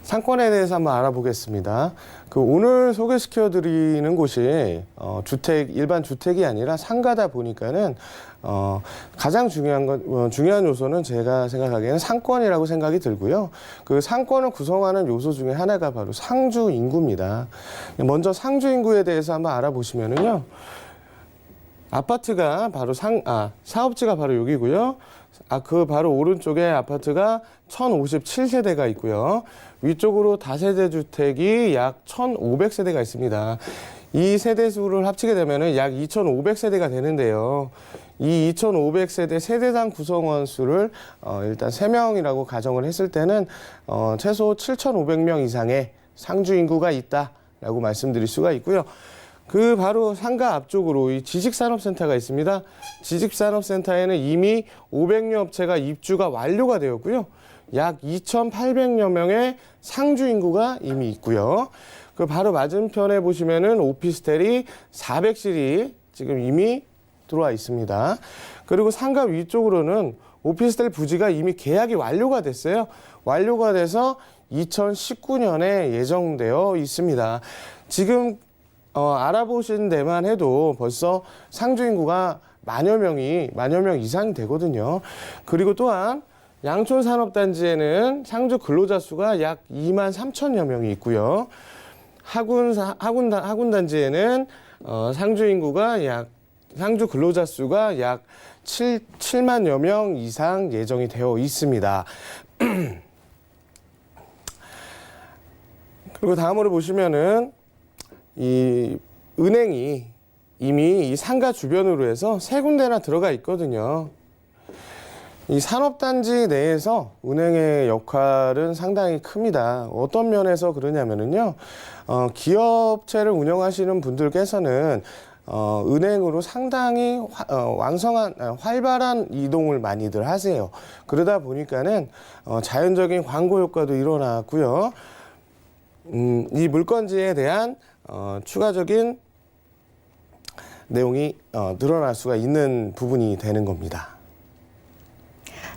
상권에 대해서 한번 알아보겠습니다. 오늘 소개시켜드리는 곳이 일반 주택이 아니라 상가다 보니까는 가장 중요한 요소는 제가 생각하기에는 상권이라고 생각이 들고요. 그 상권을 구성하는 요소 중에 하나가 바로 상주 인구입니다. 먼저 상주 인구에 대해서 한번 알아보시면은요. 아파트가 바로 사업지가 바로 여기고요. 그 바로 오른쪽에 아파트가 1057세대가 있고요. 위쪽으로 다세대 주택이 약 1500세대가 있습니다. 이 세대수를 합치게 되면 약 2500세대가 되는데요. 이 2500세대 세대당 구성원 수를 일단 3명이라고 가정을 했을 때는 최소 7500명 이상의 상주 인구가 있다라고 말씀드릴 수가 있고요. 그 바로 상가 앞쪽으로 이 지식산업센터가 있습니다. 지식산업센터에는 이미 500여 업체가 입주가 완료가 되었고요. 약 2,800여 명의 상주 인구가 이미 있고요. 그 바로 맞은편에 보시면은 오피스텔이 400실이 지금 이미 들어와 있습니다. 그리고 상가 위쪽으로는 오피스텔 부지가 이미 계약이 완료가 됐어요. 완료가 돼서 2019년에 예정되어 있습니다. 지금 알아보신 데만 해도 벌써 상주 인구가 만여 명 이상이 되거든요. 그리고 또한 양촌 산업단지에는 상주 근로자 수가 약 2만 3천여 명이 있고요. 하군 단지에는 상주 인구가 상주 근로자 수가 약 7만여 명 이상 예정이 되어 있습니다. 그리고 다음으로 보시면은 이 은행이 이미 이 상가 주변으로 해서 3군데나 들어가 있거든요. 이 산업단지 내에서 은행의 역할은 상당히 큽니다. 어떤 면에서 그러냐면요. 기업체를 운영하시는 분들께서는 은행으로 상당히 활발한 이동을 많이들 하세요. 그러다 보니까는 자연적인 광고 효과도 일어났고요. 이 물건지에 대한 추가적인 내용이 늘어날 수가 있는 부분이 되는 겁니다.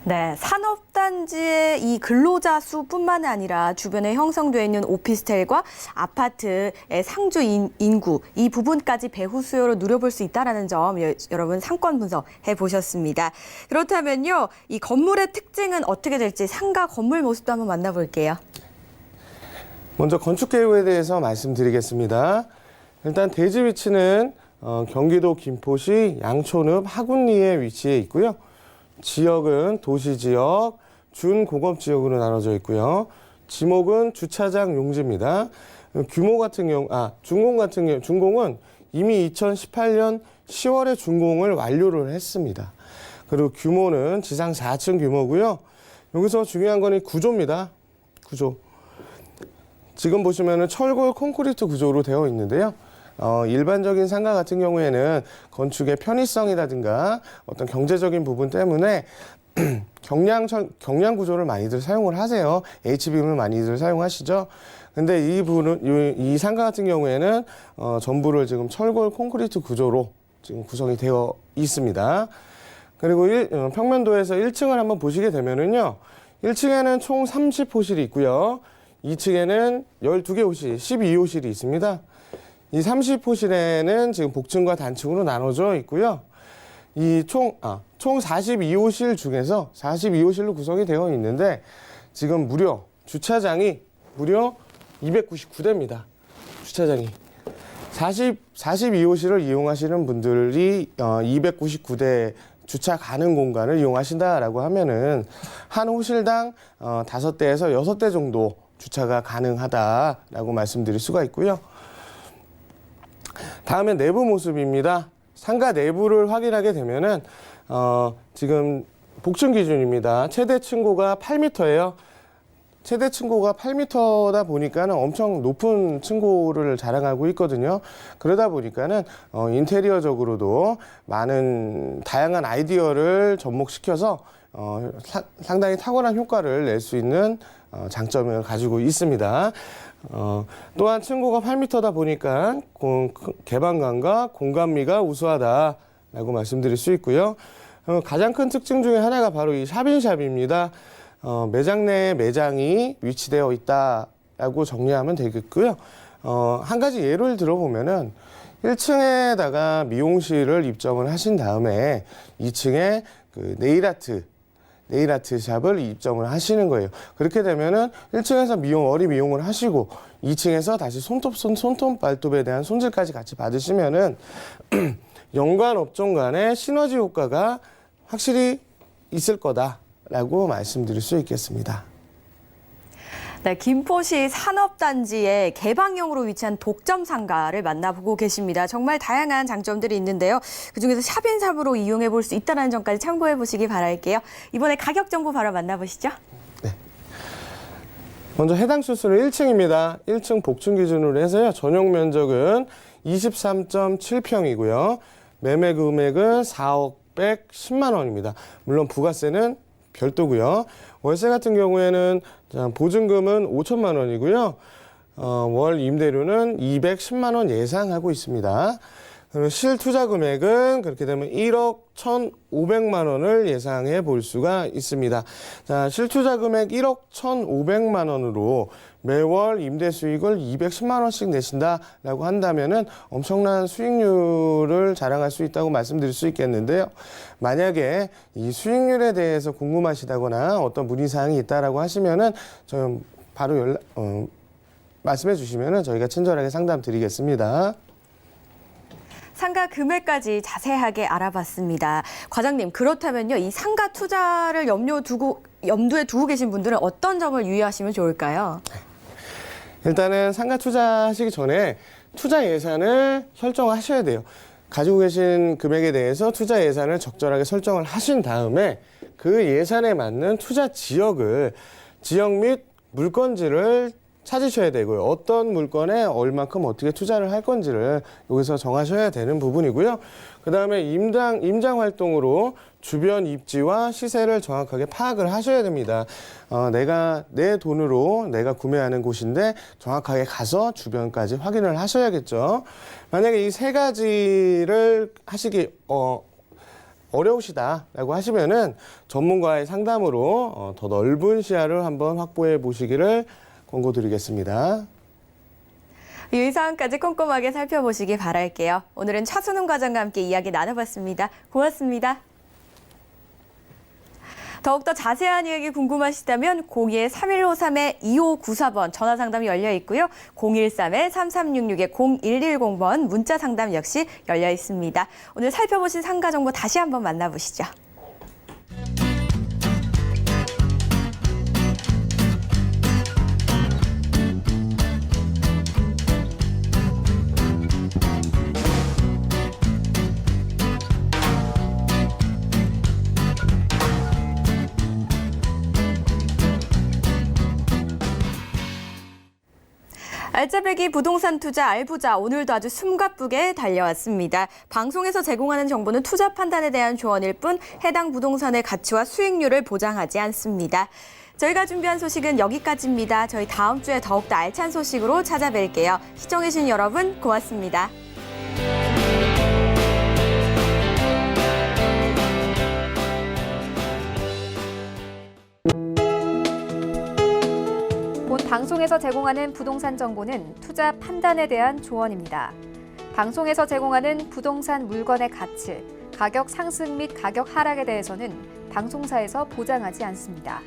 네, 산업단지의 이 근로자 수뿐만 아니라 주변에 형성되어 있는 오피스텔과 아파트의 상주 인구 이 부분까지 배후 수요로 누려볼 수 있다는 점 여러분 상권 분석해 보셨습니다. 그렇다면요, 이 건물의 특징은 어떻게 될지 상가 건물 모습도 한번 만나볼게요. 먼저 건축 계획에 대해서 말씀드리겠습니다. 일단 대지 위치는 경기도 김포시 양촌읍 하군리에 위치해 있고요. 지역은 도시지역, 준공업지역으로 나눠져 있고요. 지목은 주차장 용지입니다. 규모 같은 경우, 준공은 이미 2018년 10월에 준공을 완료를 했습니다. 그리고 규모는 지상 4층 규모고요. 여기서 중요한 건 이 구조입니다. 구조. 지금 보시면은 철골 콘크리트 구조로 되어 있는데요. 일반적인 상가 같은 경우에는 건축의 편의성이라든가 어떤 경제적인 부분 때문에 경량 구조를 많이들 사용을 하세요. H빔을 많이들 사용하시죠. 근데 이 상가 같은 경우에는 전부를 지금 철골 콘크리트 구조로 지금 구성이 되어 있습니다. 그리고 평면도에서 1층을 한번 보시게 되면은요. 1층에는 총 30호실이 있고요. 2층에는 12개 호실, 12호실이 있습니다. 이 30호실에는 지금 복층과 단층으로 나눠져 있고요. 이 총 42호실 중에서 42호실로 구성이 되어 있는데 지금 주차장이 무려 299대입니다. 주차장이. 42호실을 이용하시는 분들이 299대 주차 가능 공간을 이용하신다라고 하면은 한 호실당 5대에서 6대 정도 주차가 가능하다라고 말씀드릴 수가 있고요. 다음에 내부 모습입니다. 상가 내부를 확인하게 되면은 지금 복층 기준입니다. 최대 층고가 8m예요. 최대 층고가 8m다 보니까는 엄청 높은 층고를 자랑하고 있거든요. 그러다 보니까는 인테리어적으로도 많은 다양한 아이디어를 접목시켜서 상당히 탁월한 효과를 낼 수 있는 장점을 가지고 있습니다. 또한 층고가 8m다 보니까 개방감과 공간미가 우수하다라고 말씀드릴 수 있고요. 가장 큰 특징 중에 하나가 바로 이 샵인샵입니다. 매장 내에 매장이 위치되어 있다라고 정리하면 되겠고요. 한 가지 예를 들어보면은 1층에다가 미용실을 입점을 하신 다음에 2층에 그 네일아트 샵을 입점을 하시는 거예요. 그렇게 되면은 1층에서 머리 미용을 하시고 2층에서 다시 손톱 발톱에 대한 손질까지 같이 받으시면은 연관 업종 간의 시너지 효과가 확실히 있을 거다라고 말씀드릴 수 있겠습니다. 네, 김포시 산업단지의 개방형으로 위치한 독점 상가를 만나보고 계십니다. 정말 다양한 장점들이 있는데요. 그중에서 샵인샵으로 이용해 볼 수 있다는 점까지 참고해 보시기 바랄게요. 이번에 가격 정보 바로 만나보시죠. 네. 먼저 해당 수수는 1층입니다. 1층 복층 기준으로 해서요. 전용 면적은 23.7평이고요. 매매 금액은 4억 110만 원입니다. 물론 부가세는 별도고요. 월세 같은 경우에는 보증금은 5천만 원이고요. 월 임대료는 210만 원 예상하고 있습니다. 그리고 실투자 금액은 그렇게 되면 1억 1,500만 원을 예상해 볼 수가 있습니다. 자, 실투자 금액 1억 1,500만 원으로 매월 임대 수익을 210만 원씩 내신다라고 한다면은 엄청난 수익률을 자랑할 수 있다고 말씀드릴 수 있겠는데요. 만약에 이 수익률에 대해서 궁금하시다거나 어떤 문의사항이 있다라고 하시면은 좀 바로 말씀해 주시면은 저희가 친절하게 상담 드리겠습니다. 상가 금액까지 자세하게 알아봤습니다. 과장님, 그렇다면요, 이 상가 투자를 염두에 두고 계신 분들은 어떤 점을 유의하시면 좋을까요? 일단은 상가 투자하시기 전에 투자 예산을 설정하셔야 돼요. 가지고 계신 금액에 대해서 투자 예산을 적절하게 설정을 하신 다음에 그 예산에 맞는 투자 지역 및 물건지를 찾으셔야 되고요. 어떤 물건에 얼만큼 어떻게 투자를 할 건지를 여기서 정하셔야 되는 부분이고요. 그 다음에 임장 활동으로 주변 입지와 시세를 정확하게 파악을 하셔야 됩니다. 내 돈으로 내가 구매하는 곳인데 정확하게 가서 주변까지 확인을 하셔야겠죠. 만약에 이 세 가지를 어려우시다라고 하시면은 전문가의 상담으로 더 넓은 시야를 한번 확보해 보시기를 권고드리겠습니다. 이 사항까지 꼼꼼하게 살펴보시기 바랄게요. 오늘은 차순훈 과장과 함께 이야기 나눠봤습니다. 고맙습니다. 더욱더 자세한 이야기 궁금하시다면 02-3153-2594번 전화 상담이 열려 있고요. 013-3366-0110번 문자 상담 역시 열려 있습니다. 오늘 살펴보신 상가 정보 다시 한번 만나보시죠. 알짜배기 부동산 투자 알부자 오늘도 아주 숨가쁘게 달려왔습니다. 방송에서 제공하는 정보는 투자 판단에 대한 조언일 뿐 해당 부동산의 가치와 수익률을 보장하지 않습니다. 저희가 준비한 소식은 여기까지입니다. 저희 다음 주에 더욱더 알찬 소식으로 찾아뵐게요. 시청해주신 여러분 고맙습니다. 본 방송에서 제공하는 부동산 정보는 투자 판단에 대한 조언입니다. 방송에서 제공하는 부동산 물건의 가치, 가격 상승 및 가격 하락에 대해서는 방송사에서 보장하지 않습니다.